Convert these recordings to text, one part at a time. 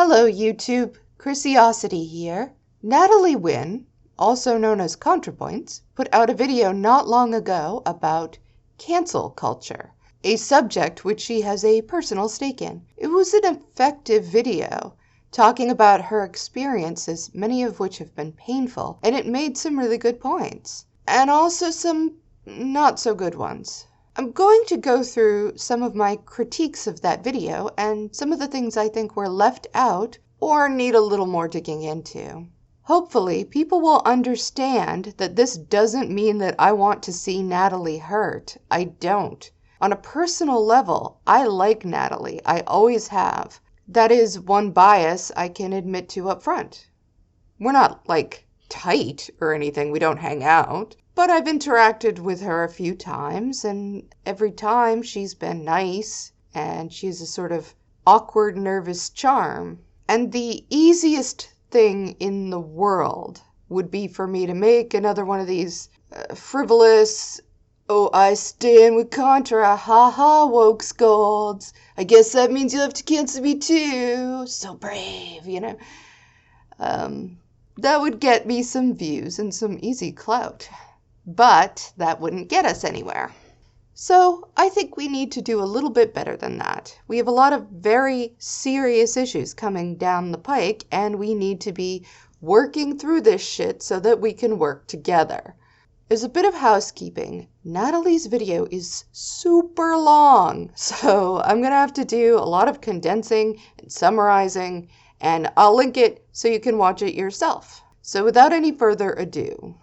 Hello YouTube, Chrisiosity here. Natalie Wynn, also known as Contrapoints, put out a video not long ago about cancel culture, a subject which she has a personal stake in. It was an effective video, talking about her experiences, many of which have been painful, and it made some really good points, and also some not so good ones. I'm going to go through some of my critiques of that video and some of the things I think were left out or need a little more digging into. Hopefully, people will understand that this doesn't mean that I want to see Natalie hurt. I don't. On a personal level, I like Natalie. I always have. That is one bias I can admit to up front. We're not, like, tight or anything. We don't hang out. But I've interacted with her a few times, and every time she's been nice, and she's a sort of awkward, nervous charm. And the easiest thing in the world would be for me to make another one of these frivolous, oh, I stand with Contra, ha-ha, woke scolds. I guess that means you'll have to cancel me too. So brave, you know. That would get me some views and some easy clout. But that wouldn't get us anywhere. So I think we need to do a little bit better than that. We have a lot of very serious issues coming down the pike, and we need to be working through this shit so that we can work together. As a bit of housekeeping, Natalie's video is super long, so I'm gonna have to do a lot of condensing and summarizing, and I'll link it so you can watch it yourself. So without any further ado,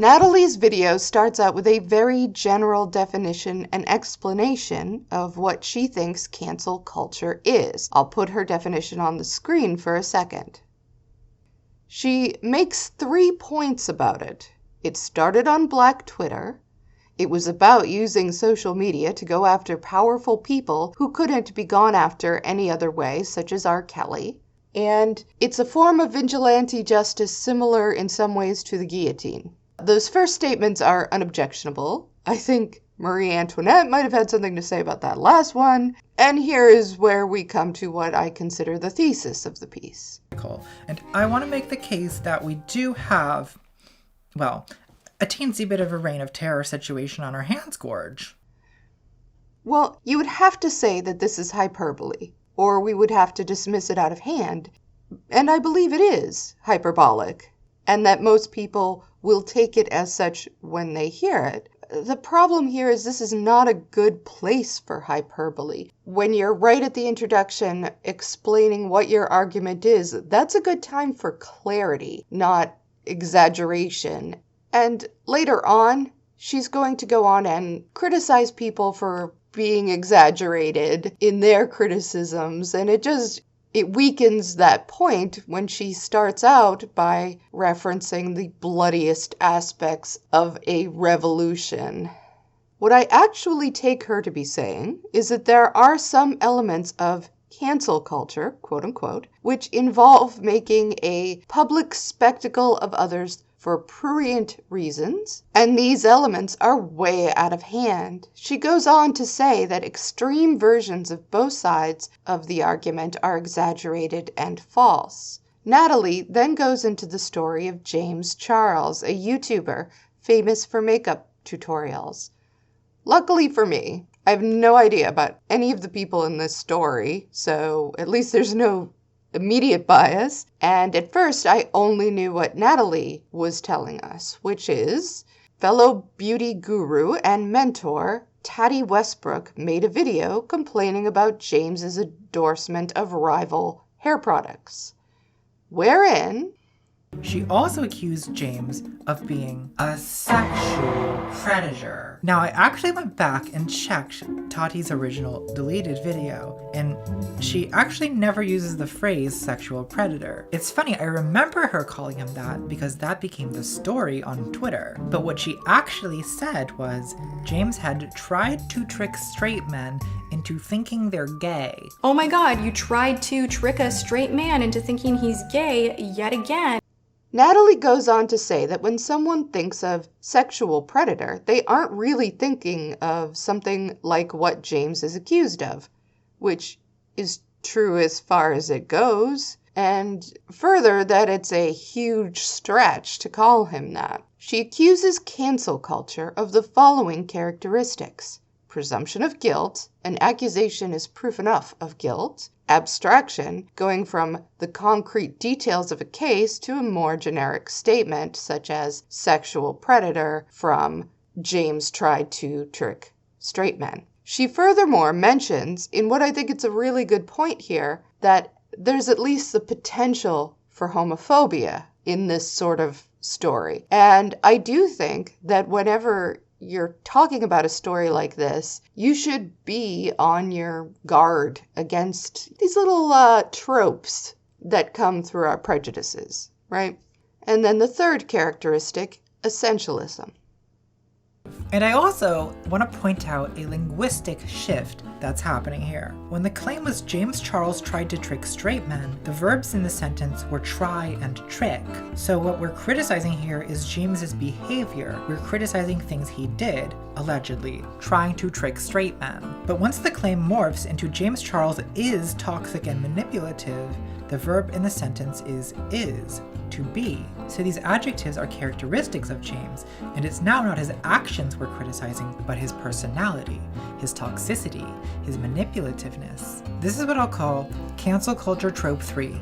Natalie's video starts out with a very general definition and explanation of what she thinks cancel culture is. I'll put her definition on the screen for a second. She makes 3 points about it. It started on Black Twitter. It was about using social media to go after powerful people who couldn't be gone after any other way, such as R. Kelly. And it's a form of vigilante justice similar in some ways to the guillotine. Those first statements are unobjectionable. I think Marie Antoinette might have had something to say about that last one. And here is where we come to what I consider the thesis of the piece. And I want to make the case that we do have, well, a teensy bit of a reign of terror situation on our hands, Gorge. Well, you would have to say that this is hyperbole, or we would have to dismiss it out of hand. And I believe it is hyperbolic, and that most people will take it as such when they hear it. The problem here is this is not a good place for hyperbole. When you're right at the introduction explaining what your argument is, that's a good time for clarity, not exaggeration. And later on, she's going to go on and criticize people for being exaggerated in their criticisms, and it weakens that point when she starts out by referencing the bloodiest aspects of a revolution. What I actually take her to be saying is that there are some elements of cancel culture, quote unquote, which involve making a public spectacle of others for prurient reasons, and these elements are way out of hand. She goes on to say that extreme versions of both sides of the argument are exaggerated and false. Natalie then goes into the story of James Charles, a YouTuber famous for makeup tutorials. Luckily for me, I have no idea about any of the people in this story, so at least there's no immediate bias, and at first I only knew what Natalie was telling us, which is fellow beauty guru and mentor Tati Westbrook made a video complaining about James's endorsement of rival hair products, wherein she also accused James of being a sexual predator. Now, I actually went back and checked Tati's original deleted video, and she actually never uses the phrase sexual predator. It's funny, I remember her calling him that because that became the story on Twitter. But what she actually said was James had tried to trick straight men into thinking they're gay. Oh my god, you tried to trick a straight man into thinking he's gay yet again. Natalie goes on to say that when someone thinks of sexual predator, they aren't really thinking of something like what James is accused of, which is true as far as it goes, and further that it's a huge stretch to call him that. She accuses cancel culture of the following characteristics: presumption of guilt, an accusation is proof enough of guilt; abstraction, going from the concrete details of a case to a more generic statement, such as sexual predator from James tried to trick straight men. She furthermore mentions, in what I think it's a really good point here, that there's at least the potential for homophobia in this sort of story. And I do think that whenever you're talking about a story like this, you should be on your guard against these little tropes that come through our prejudices, right? And then the third characteristic, essentialism. And I also want to point out a linguistic shift that's happening here. When the claim was James Charles tried to trick straight men, the verbs in the sentence were try and trick. So what we're criticizing here is James's behavior. We're criticizing things he did, allegedly, trying to trick straight men. But once the claim morphs into James Charles is toxic and manipulative, the verb in the sentence is, to be. So these adjectives are characteristics of James, and it's now not his actions we're criticizing, but his personality, his toxicity, his manipulativeness. This is what I'll call cancel culture trope 3,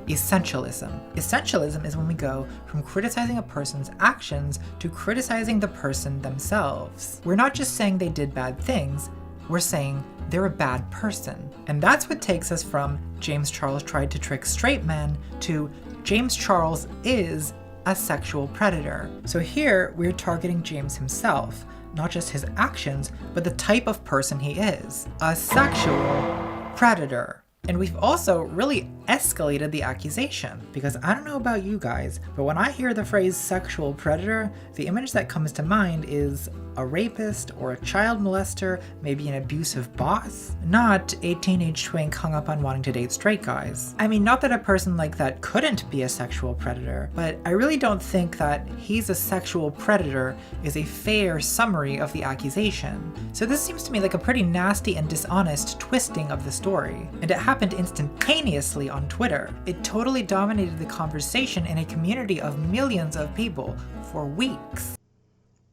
essentialism. Essentialism is when we go from criticizing a person's actions to criticizing the person themselves. We're not just saying they did bad things, we're saying they're a bad person. And that's what takes us from James Charles tried to trick straight men to James Charles is a sexual predator. So here we're targeting James himself, not just his actions, but the type of person he is, a sexual predator. And we've also really escalated the accusation, because I don't know about you guys, but when I hear the phrase sexual predator, the image that comes to mind is a rapist or a child molester, maybe an abusive boss, not a teenage twink hung up on wanting to date straight guys. I mean, not that a person like that couldn't be a sexual predator, but I really don't think that he's a sexual predator is a fair summary of the accusation. So this seems to me like a pretty nasty and dishonest twisting of the story, and it happened instantaneously on Twitter. It totally dominated the conversation in a community of millions of people for weeks.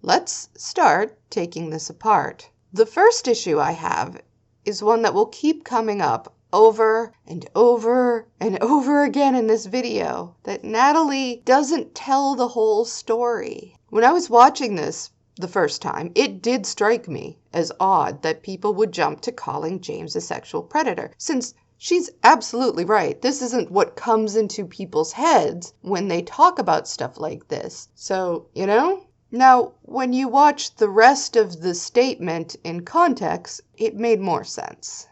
Let's start taking this apart. The first issue I have is one that will keep coming up over and over and over again in this video, that Natalie doesn't tell the whole story. When I was watching this the first time, it did strike me as odd that people would jump to calling James a sexual predator, since she's absolutely right. This isn't what comes into people's heads when they talk about stuff like this. So, Now, when you watch the rest of the statement in context, it made more sense.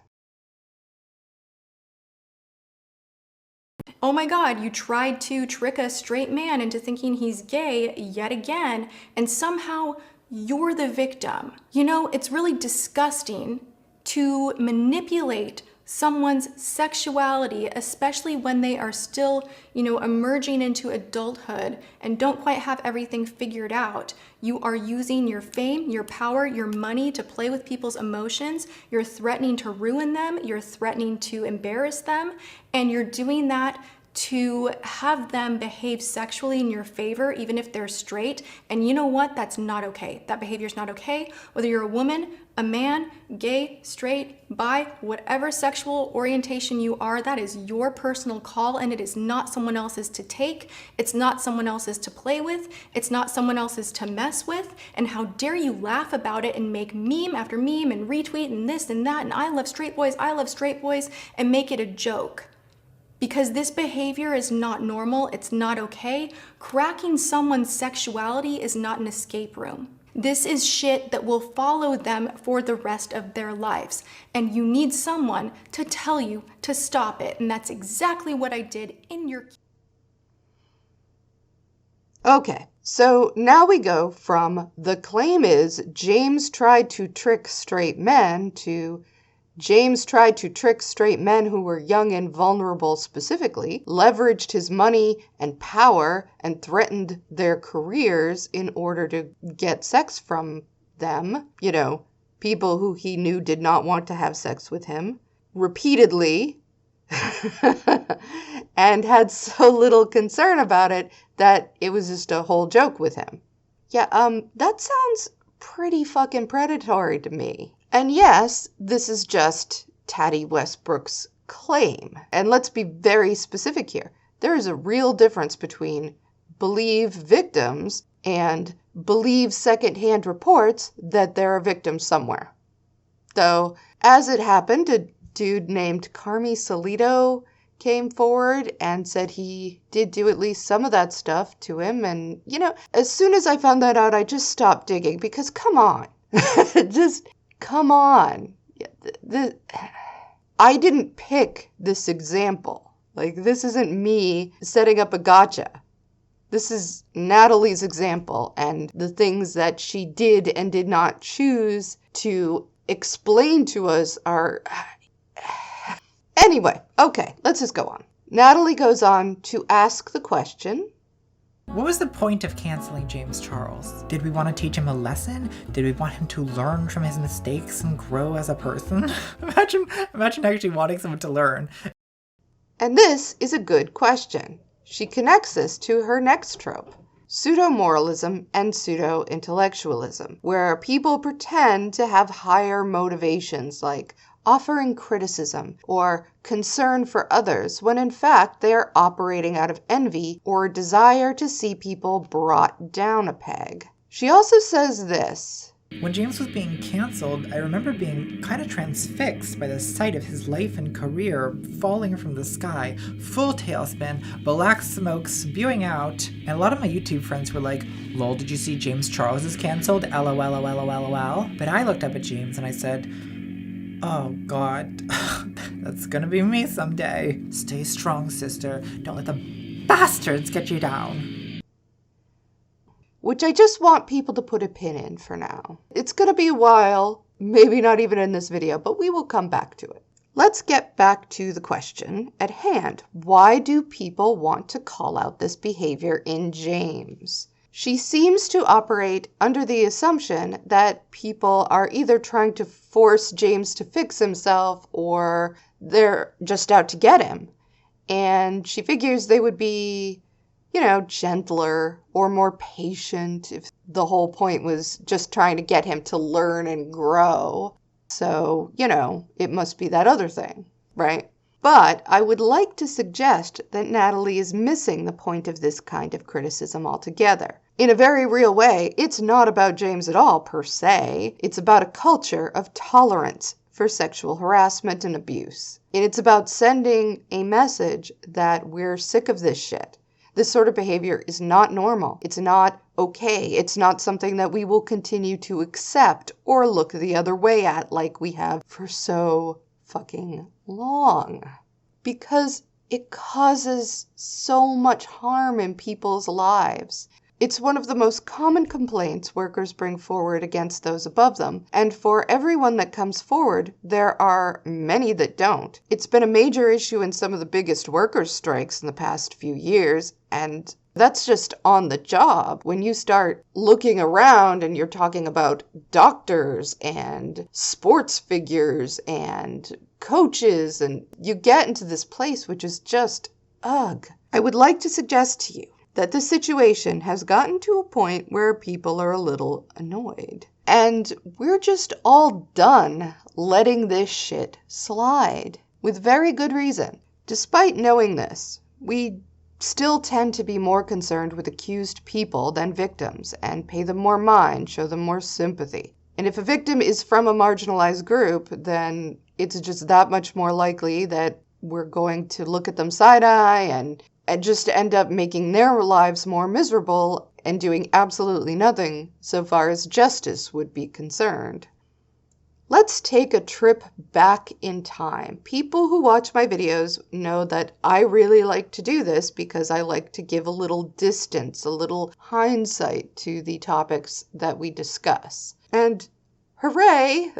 Oh my God, you tried to trick a straight man into thinking he's gay yet again, and somehow you're the victim. It's really disgusting to manipulate someone's sexuality, especially when they are still, emerging into adulthood and don't quite have everything figured out. You are using your fame, your power, your money to play with people's emotions. You're threatening to ruin them. You're threatening to embarrass them. And you're doing that to have them behave sexually in your favor, even if they're straight. And you know what? That's not okay. That behavior is not okay. Whether you're a woman, a man, gay, straight, bi, whatever sexual orientation you are, that is your personal call, and it is not someone else's to take. It's not someone else's to play with. It's not someone else's to mess with. And how dare you laugh about it and make meme after meme and retweet and this and that and I love straight boys, and make it a joke. Because this behavior is not normal, it's not okay. Cracking someone's sexuality is not an escape room. This is shit that will follow them for the rest of their lives. And you need someone to tell you to stop it. And that's exactly what I did in your... Okay, so now we go from the claim is James tried to trick straight men to James tried to trick straight men who were young and vulnerable specifically, leveraged his money and power, and threatened their careers in order to get sex from them. People who he knew did not want to have sex with him. Repeatedly, and had so little concern about it that it was just a whole joke with him. Yeah, that sounds pretty fucking predatory to me. And yes, this is just Taddy Westbrook's claim. And let's be very specific here. There is a real difference between believe victims and believe secondhand reports that there are victims somewhere. Though, as it happened, a dude named Carmi Solito came forward and said he did do at least some of that stuff to him. And, as soon as I found that out, I just stopped digging because come on. Just come on. I didn't pick this example. Like, this isn't me setting up a gotcha. This is Natalie's example and the things that she did and did not choose to explain to us are... Anyway, okay, let's just go on. Natalie goes on to ask the question. What was the point of canceling James Charles? Did we want to teach him a lesson? Did we want him to learn from his mistakes and grow as a person? Imagine actually wanting someone to learn. And this is a good question. She connects this to her next trope, pseudo-moralism and pseudo-intellectualism, where people pretend to have higher motivations like offering criticism or concern for others, when in fact they are operating out of envy or desire to see people brought down a peg. She also says this. When James was being canceled, I remember being kind of transfixed by the sight of his life and career falling from the sky, full tailspin, black smoke spewing out, and a lot of my YouTube friends were like, lol, did you see James Charles is canceled? LOL. But I looked up at James and I said, oh God, that's gonna be me someday. Stay strong, sister. Don't let the bastards get you down. Which I just want people to put a pin in for now. It's gonna be a while, maybe not even in this video, but we will come back to it. Let's get back to the question at hand. Why do people want to call out this behavior in James? She seems to operate under the assumption that people are either trying to force James to fix himself or they're just out to get him. And she figures they would be, gentler or more patient if the whole point was just trying to get him to learn and grow. So, it must be that other thing, right? But I would like to suggest that Natalie is missing the point of this kind of criticism altogether. In a very real way, it's not about James at all, per se. It's about a culture of tolerance for sexual harassment and abuse. And it's about sending a message that we're sick of this shit. This sort of behavior is not normal. It's not okay. It's not something that we will continue to accept or look the other way at like we have for so fucking long. Because it causes so much harm in people's lives. It's one of the most common complaints workers bring forward against those above them, and for everyone that comes forward, there are many that don't. It's been a major issue in some of the biggest workers' strikes in the past few years, and that's just on the job. When you start looking around and you're talking about doctors and sports figures and coaches, and you get into this place which is just, ugh. I would like to suggest to you that the situation has gotten to a point where people are a little annoyed. And we're just all done letting this shit slide. With very good reason. Despite knowing this, we still tend to be more concerned with accused people than victims and pay them more mind, show them more sympathy. And if a victim is from a marginalized group, then it's just that much more likely that we're going to look at them side-eye and just end up making their lives more miserable and doing absolutely nothing so far as justice would be concerned. Let's take a trip back in time. People who watch my videos know that I really like to do this because I like to give a little distance, a little hindsight to the topics that we discuss. And hooray,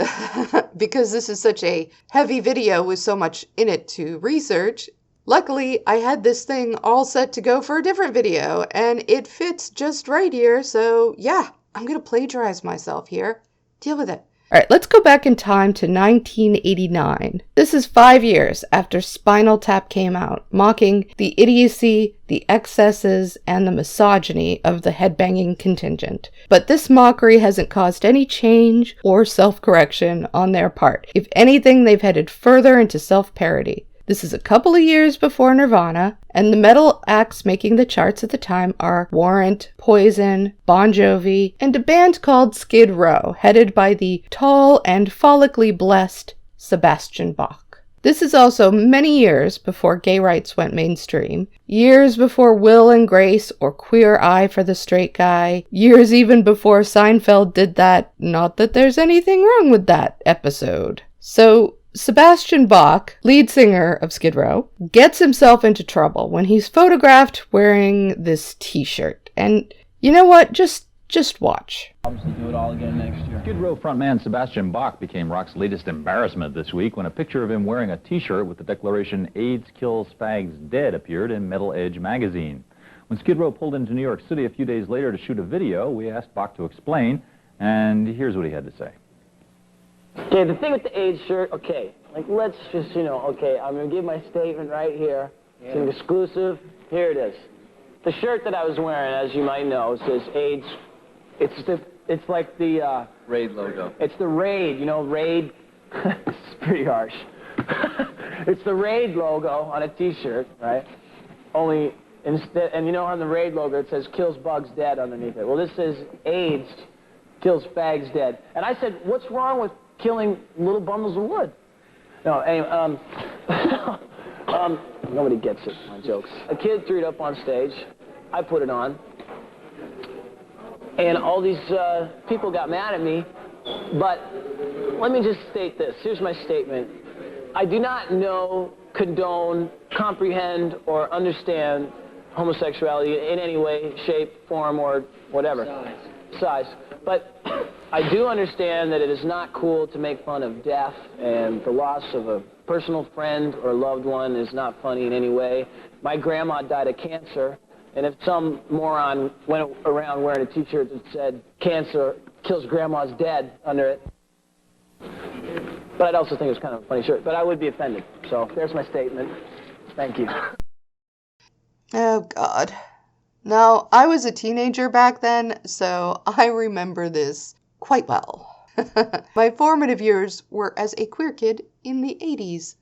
because this is such a heavy video with so much in it to research, luckily, I had this thing all set to go for a different video, and it fits just right here, so yeah, I'm gonna plagiarize myself here. Deal with it. All right, let's go back in time to 1989. This is 5 years after Spinal Tap came out, mocking the idiocy, the excesses, and the misogyny of the headbanging contingent. But this mockery hasn't caused any change or self-correction on their part. If anything, they've headed further into self-parody. This is a couple of years before Nirvana, and the metal acts making the charts at the time are Warrant, Poison, Bon Jovi, and a band called Skid Row, headed by the tall and follically blessed Sebastian Bach. This is also many years before gay rights went mainstream, years before Will and Grace or Queer Eye for the Straight Guy, years even before Seinfeld did that "not that there's anything wrong with that" episode. So, Sebastian Bach, lead singer of Skid Row, gets himself into trouble when he's photographed wearing this t-shirt. And you know what? Just watch. Obviously do it all again next year. Skid Row frontman Sebastian Bach became rock's latest embarrassment this week when a picture of him wearing a t-shirt with the declaration "AIDS kills fags dead" appeared in Metal Edge magazine. When Skid Row pulled into New York City a few days later to shoot a video, we asked Bach to explain, and here's what he had to say. Okay, the thing with the AIDS shirt, okay, like let's just, okay, I'm going to give my statement right here. It's an exclusive. Here it is. The shirt that I was wearing, as you might know, says AIDS. It's like the Raid logo. It's the Raid, Raid. It's pretty harsh. It's the Raid logo on a t-shirt, right? Only instead, and on the Raid logo it says "kills bugs dead" underneath it. Well, this says AIDS kills fags dead. And I said, what's wrong with killing little bundles of wood? No, anyway, nobody gets it, my jokes. A kid threw it up on stage. I put it on. And all these people got mad at me. But let me just state this. Here's my statement. I do not know, condone, comprehend, or understand homosexuality in any way, shape, form, or whatever. Size. But I do understand that it is not cool to make fun of death, and the loss of a personal friend or loved one is not funny in any way. My grandma died of cancer, and if some moron went around wearing a t-shirt that said "cancer kills grandma's dead" under it, but I'd also think it was kind of a funny shirt, but I would be offended. So there's my statement. Thank you. Oh, God. Now, I was a teenager back then, so I remember this quite well. My formative years were as a queer kid in the 80s.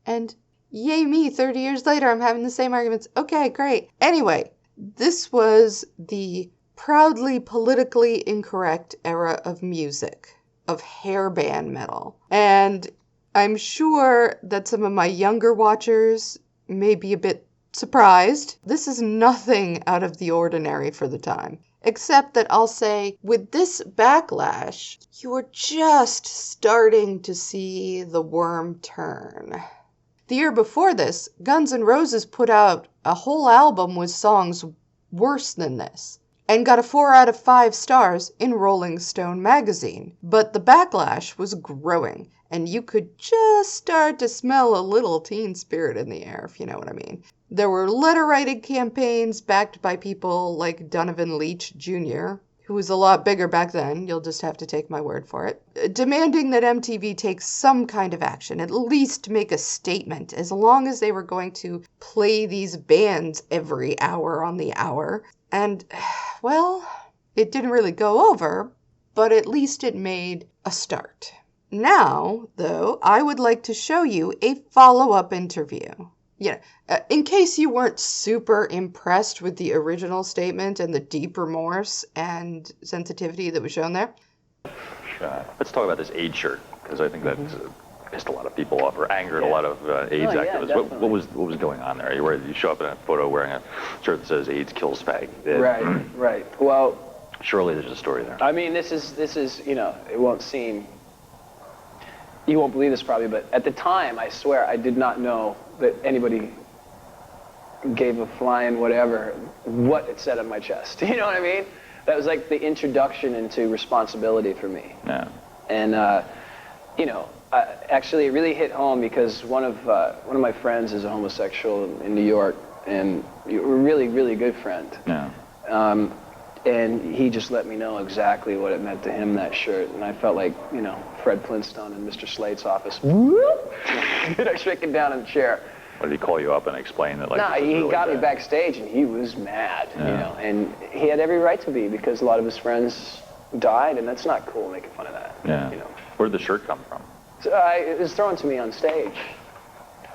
And yay me, 30 years later, I'm having the same arguments. Okay, great. Anyway, this was the proudly politically incorrect era of music, of hairband metal. And I'm sure that some of my younger watchers may be a bit surprised. This is nothing out of the ordinary for the time. Except that I'll say, with this backlash, you are just starting to see the worm turn. The year before this, Guns N' Roses put out a whole album with songs worse than this, and got a 4 out of 5 stars in Rolling Stone magazine. But the backlash was growing, and you could just start to smell a little teen spirit in the air, if you know what I mean. There were letter-writing campaigns backed by people like Donovan Leitch Jr., who was a lot bigger back then, you'll just have to take my word for it, demanding that MTV take some kind of action, at least make a statement, as long as they were going to play these bands every hour on the hour. And, well, it didn't really go over, but at least it made a start. Now, though, I would like to show you a follow-up interview. In case you weren't super impressed with the original statement and the deep remorse and sensitivity that was shown there. Let's talk about this AIDS shirt, because I think that pissed a lot of people off or angered a lot of AIDS activists. What was going on there? You show up in a photo wearing a shirt that says "AIDS kills fag." Right. Well, surely there's a story there. I mean, this is it won't seem, you won't believe this probably, but at the time, I swear, I did not know that anybody gave a flying whatever what it said on my chest. You know what I mean? That was like the introduction into responsibility for me. Yeah. And actually, it really hit home because one of my friends is a homosexual in New York, and we're a really, really good friend. Yeah. And he just let me know exactly what it meant to him, that shirt. And I felt like, you know, Fred Flintstone in Mr. Slade's office. I shaking down in the chair. What, did he call you up and explain that? Like, No, he really got me bad? backstage, and he was mad, Yeah. you know. And he had every right to be, because a lot of his friends died, and that's not cool making fun of that. Yeah. You know. Where did the shirt come from? So it was thrown to me on stage.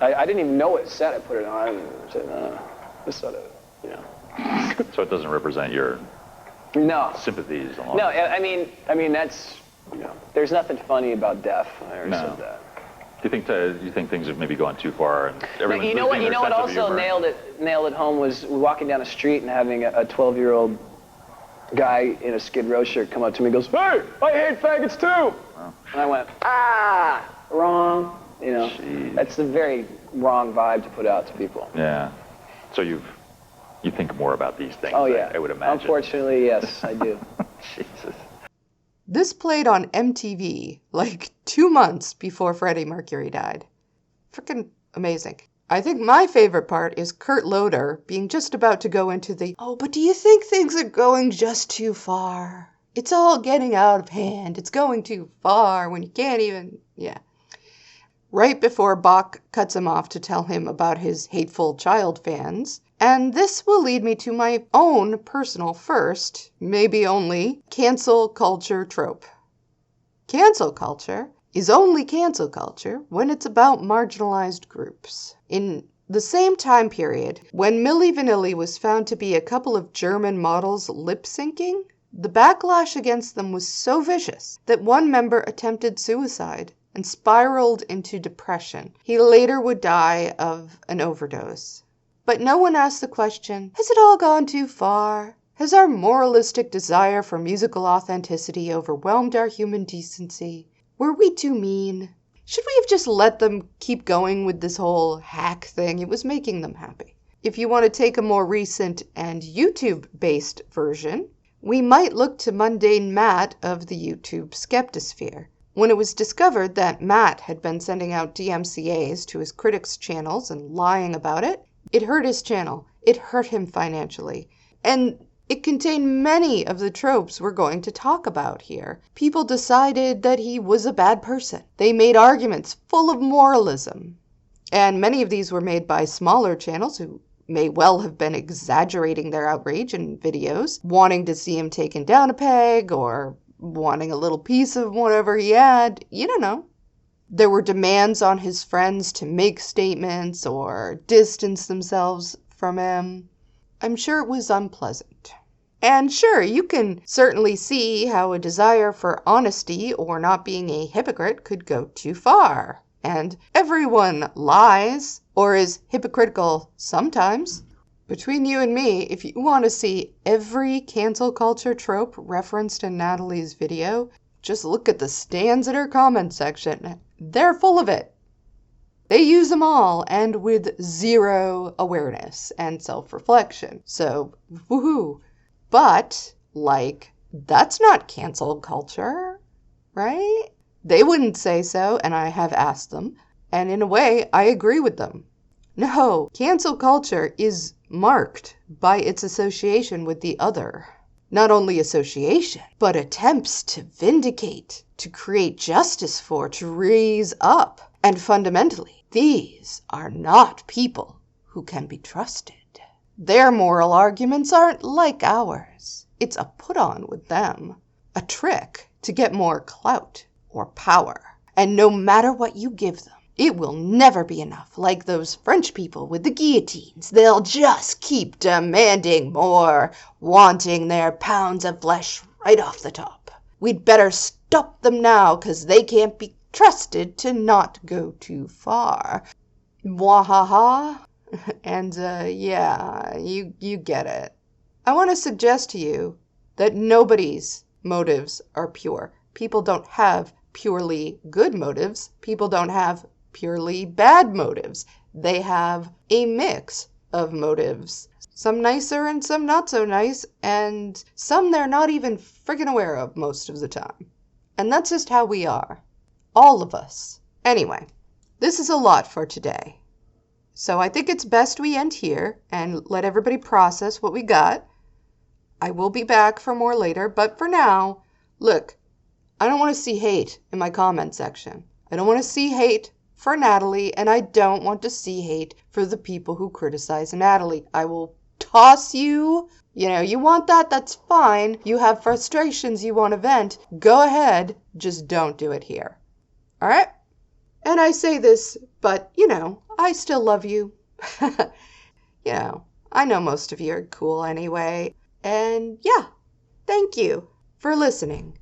I didn't even know what it said. I put it on and said, this sort of, you know. So it doesn't represent your No. sympathies along. No, I mean that's, you know, there's nothing funny about death. I already said that. Do you think things have maybe gone too far and everyone's You know what? losing You know their what sense of also humor? nailed it home was walking down the street and having a 12-year-old guy in a Skid Row shirt come up to me and goes, "Hey, I hate faggots too." Oh. And I went, wrong. You know, Jeez. that's a very wrong vibe to put out to people. Yeah. So you think more about these things. Oh yeah. I would imagine. Unfortunately, yes, I do. Jesus. This played on MTV like 2 months before Freddie Mercury died. Freaking amazing. I think my favorite part is Kurt Loder being just about to go into the, "Oh, but do you think things are going just too far? It's all getting out of hand. It's going too far when you can't even," yeah. Right before Bach cuts him off to tell him about his hateful child fans. And this will lead me to my own personal first, maybe only, cancel culture trope. Cancel culture is only cancel culture when it's about marginalized groups. In the same time period, when Milli Vanilli was found to be a couple of German models lip-syncing, the backlash against them was so vicious that one member attempted suicide and spiraled into depression. He later would die of an overdose. But no one asked the question, has it all gone too far? Has our moralistic desire for musical authenticity overwhelmed our human decency? Were we too mean? Should we have just let them keep going with this whole hack thing? It was making them happy. If you want to take a more recent and YouTube-based version, we might look to mundane Matt of the YouTube skeptosphere. When it was discovered that Matt had been sending out DMCAs to his critics' channels and lying about it, it hurt his channel. It hurt him financially. And it contained many of the tropes we're going to talk about here. People decided that he was a bad person. They made arguments full of moralism. And many of these were made by smaller channels who may well have been exaggerating their outrage in videos, wanting to see him taken down a peg or wanting a little piece of whatever he had. You don't know. There were demands on his friends to make statements or distance themselves from him. I'm sure it was unpleasant. And sure, you can certainly see how a desire for honesty or not being a hypocrite could go too far. And everyone lies or is hypocritical sometimes. Between you and me, if you want to see every cancel culture trope referenced in Natalie's video, just look at the stands in her comment section. They're full of it. They use them all, and with zero awareness and self-reflection. So, woohoo. But, that's not cancel culture, right? They wouldn't say so, and I have asked them, and in a way, I agree with them. No, cancel culture is marked by its association with the other. Not only association, but attempts to vindicate, to create justice for, to raise up. And fundamentally, these are not people who can be trusted. Their moral arguments aren't like ours. It's a put-on with them, a trick to get more clout or power. And no matter what you give them, it will never be enough. Like those French people with the guillotines, they'll just keep demanding more, wanting their pounds of flesh right off the top. We'd better stop them now, 'cause they can't be trusted to not go too far. Mwahaha. And, yeah, you get it. I want to suggest to you that nobody's motives are pure. People don't have purely good motives. People don't have purely bad motives. They have a mix of motives. Some nicer and some not so nice, and some they're not even friggin' aware of most of the time. And that's just how we are. All of us. Anyway, this is a lot for today. So I think it's best we end here and let everybody process what we got. I will be back for more later, but for now, look, I don't want to see hate in my comment section. I don't want to see hate for Natalie, and I don't want to see hate for the people who criticize Natalie. I will toss you. You know, you want that, that's fine. You have frustrations you want to vent. Go ahead, just don't do it here. All right? And I say this, but, you know, I still love you. You know, I know most of you are cool anyway. And yeah, thank you for listening.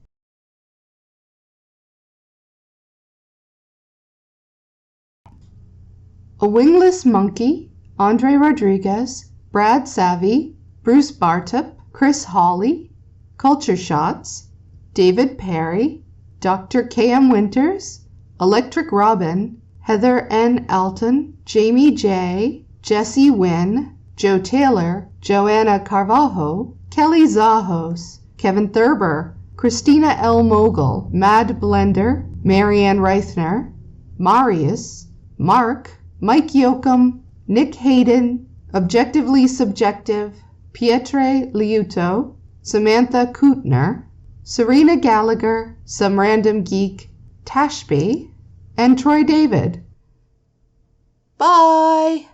A Wingless Monkey, Andre Rodriguez, Brad Savvy, Bruce Bartup, Chris Hawley, Culture Shots, David Perry, Dr. K.M. Winters, Electric Robin, Heather N. Alton, Jamie J., Jesse Wynn, Joe Taylor, Joanna Carvalho, Kelly Zahos, Kevin Thurber, Christina L. Mogul, Mad Blender, Marianne Reithner, Marius, Mark, Mike Yoakum, Nick Hayden, Objectively Subjective, Pietre Liuto, Samantha Kootner, Serena Gallagher, Some Random Geek, Tashby, and Troy David. Bye!